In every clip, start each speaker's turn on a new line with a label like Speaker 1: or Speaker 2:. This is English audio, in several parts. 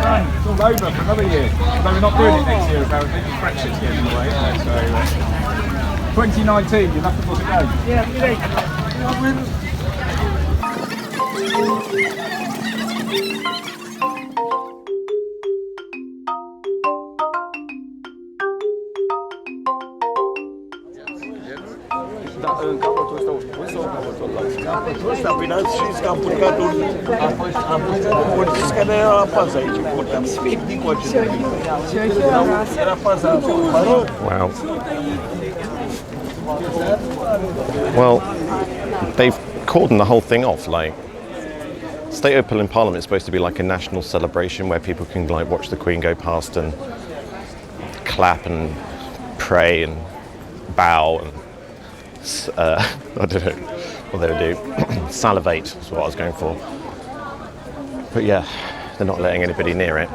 Speaker 1: It's all over for another year. But we're not doing it next year apparently, because Brexit's getting in the way, isn't it? So 2019, you'll have to book a day. Yeah,
Speaker 2: Nu ăsta vine și că am purcat am pus că era paza aici, am spus din coace. Era paza, mă rog.
Speaker 3: Wow. Well, they've cordoned the whole thing off. Like, State Opal in Parliament is supposed to be like a national celebration where people can like watch the Queen go past and clap and pray and bow and I don't know what they would do. Salivate is what I was going for. But yeah, they're not letting anybody near it.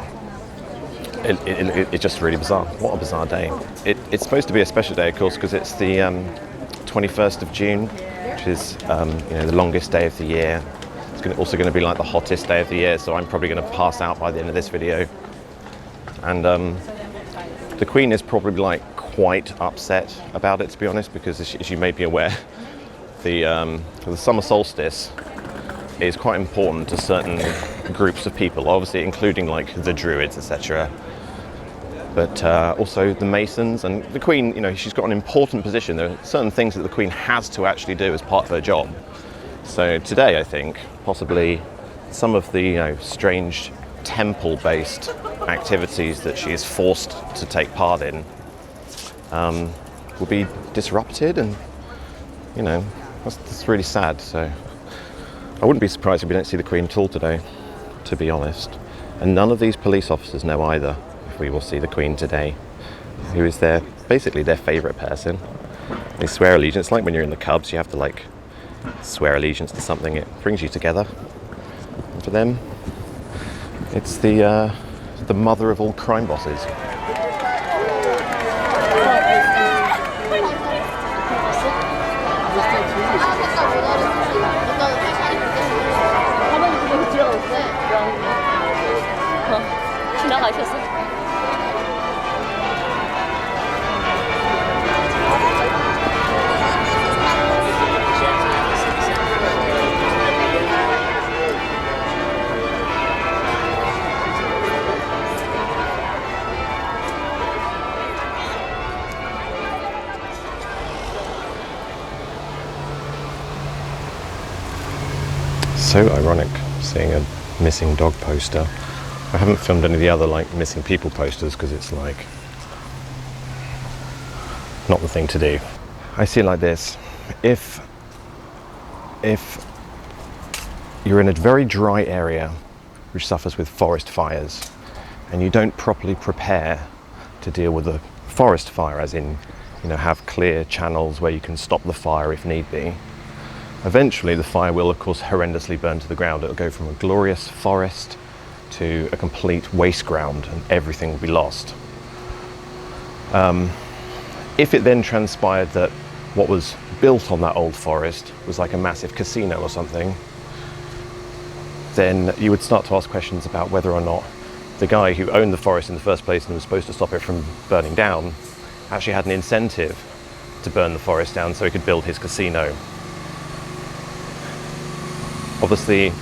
Speaker 3: It's just really bizarre. What a bizarre day. It's supposed to be a special day, of course, because it's the 21st of June, which is the longest day of the year. It's also going to be like the hottest day of the year, so I'm probably going to pass out by the end of this video. And the Queen is probably like quite upset about it, to be honest, because as you may be aware, the summer solstice is quite important to certain groups of people, obviously including like the Druids, etc. But also the Masons, and the Queen, she's got an important position. There are certain things that the Queen has to actually do as part of her job. So today, I think, possibly some of the strange temple-based activities that she is forced to take part in will be disrupted, and that's really sad. So I wouldn't be surprised if we don't see the Queen at all today, to be honest. And none of these police officers know either if we will see the Queen today, who is basically their favourite person. They swear allegiance, like when you're in the Cubs, you have to like swear allegiance to something. It brings you together. And for them, it's the mother of all crime bosses. So ironic seeing a missing dog poster. I haven't filmed any of the other like missing people posters because it's like not the thing to do. I see it like this: if you're in a very dry area which suffers with forest fires and you don't properly prepare to deal with a forest fire, as in have clear channels where you can stop the fire if need be, eventually the fire will of course horrendously burn to the ground. It'll go from a glorious forest to a complete waste ground, and everything will be lost. If it then transpired that what was built on that old forest was like a massive casino or something, then you would start to ask questions about whether or not the guy who owned the forest in the first place and was supposed to stop it from burning down actually had an incentive to burn the forest down so he could build his casino. Obviously,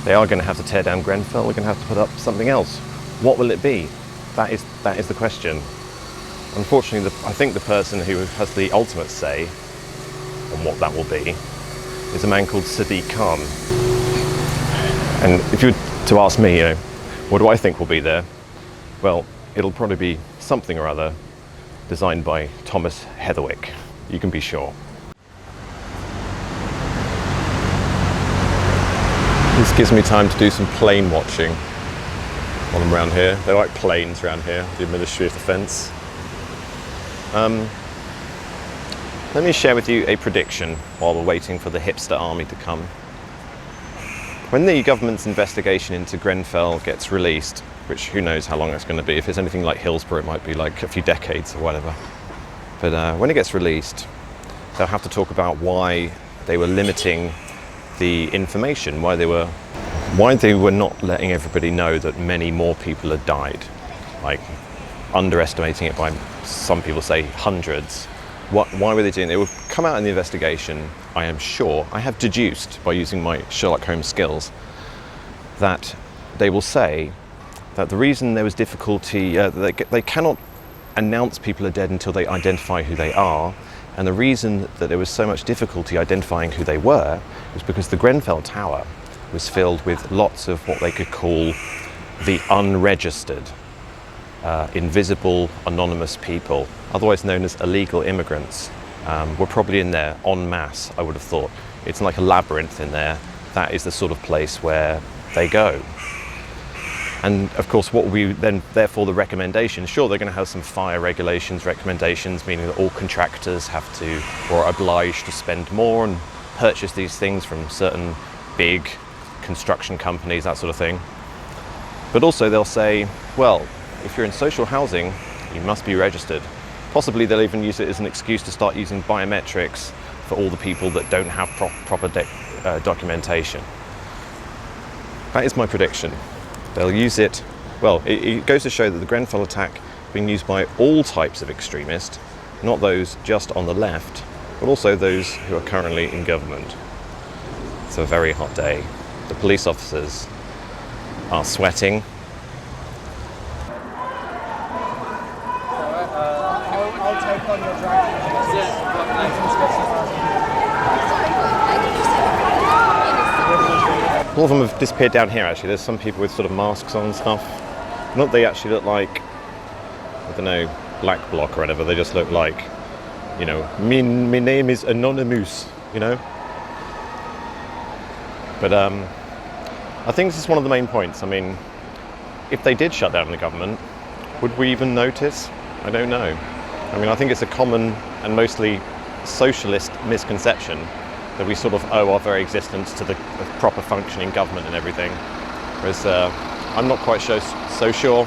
Speaker 3: they are going to have to tear down Grenfell. We're going to have to put up something else. What will it be? That is the question. Unfortunately, I think the person who has the ultimate say on what that will be is a man called Sadiq Khan. And if you were to ask me, what do I think will be there? Well, it'll probably be something or other designed by Thomas Heatherwick. You can be sure. This gives me time to do some plane watching while I'm around here. They like planes around here, the Ministry of Defence. Let me share with you a prediction while we're waiting for the hipster army to come. When the government's investigation into Grenfell gets released, which who knows how long it's going to be, if it's anything like Hillsborough it might be like a few decades or whatever. But when it gets released, they'll have to talk about why they were limiting the information, why they were why they were not letting everybody know that many more people had died, like underestimating it by, some people say, hundreds. Why were they doing it? It would come out in the investigation, I am sure, I have deduced by using my Sherlock Holmes skills, that they will say that the reason there was difficulty, they cannot announce people are dead until they identify who they are, and the reason that there was so much difficulty identifying who they were was because the Grenfell Tower was filled with lots of what they could call the unregistered, invisible, anonymous people, otherwise known as illegal immigrants, were probably in there en masse, I would have thought. It's like a labyrinth in there. That is the sort of place where they go. And of course, what will be then, therefore, the recommendation? Sure, they're going to have some fire regulations, recommendations, meaning that all contractors have to, or are obliged to spend more and purchase these things from certain big construction companies, that sort of thing. But also they'll say, well, if you're in social housing, you must be registered. Possibly they'll even use it as an excuse to start using biometrics for all the people that don't have proper documentation. That is my prediction. They'll use it, well, it goes to show that the Grenfell attack is being used by all types of extremists, not those just on the left, but also those who are currently in government. It's a very hot day. The police officers are sweating.
Speaker 1: I'll take on your drag.
Speaker 3: A lot of them have disappeared down here, actually. There's some people with sort of masks on and stuff. Not they actually look like, I don't know, Black Bloc or whatever. They just look like, you know, my name is Anonymous, you know? But I think this is one of the main points. I mean, if they did shut down the government, would we even notice? I don't know. I mean, I think it's a common and mostly socialist misconception that we sort of owe our very existence to the proper functioning government and everything. Whereas I'm not quite so sure.